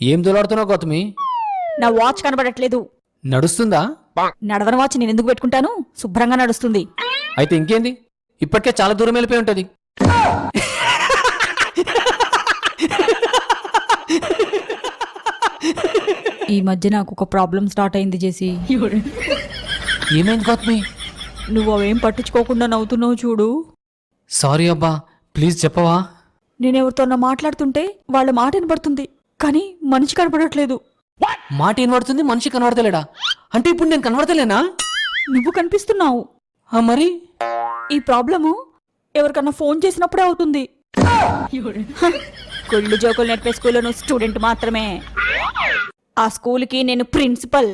ఏం దొలాడుతున్నావు గౌతమి? నా వాచ్ కనబడట్లేదు. నడుస్తుందా? నడవని వాచ్ నేను ఎందుకు పెట్టుకుంటాను? శుభ్రంగా నడుస్తుంది. అయితే ఇంకేంది, ఇప్పటికే చాలా దూరం వెళ్ళిపోయి ఉంటది. ఈ మధ్య నాకు ఒక ప్రాబ్లం స్టార్ట్ అయింది జేసి. ఏమైంది గౌతమి? నువ్వు అవేం పట్టించుకోకుండా నవ్వుతున్నావు చూడు. సారీ అబ్బా, ప్లీజ్ చెప్పవా? నేనెవరితోన్నా మాట్లాడుతుంటే వాళ్ళ మాట వినపడుతుంది, కానీ మనిషి కనపడట్లేదు. మాట ఏం పడుతుంది, మనిషి కనబడతలేడా? అంటే ఇప్పుడు నేను కనబడతలేనా? నువ్వు కనిపిస్తున్నావు. మరి ఈ ప్రాబ్లము ఎవరికన్నా ఫోన్ చేసినప్పుడే అవుతుంది. కుళ్ళు జోకులు నేర్పే స్కూల్లో నువ్వు స్టూడెంట్ మాత్రమే. ఆ స్కూల్కి నేను ప్రిన్సిపల్.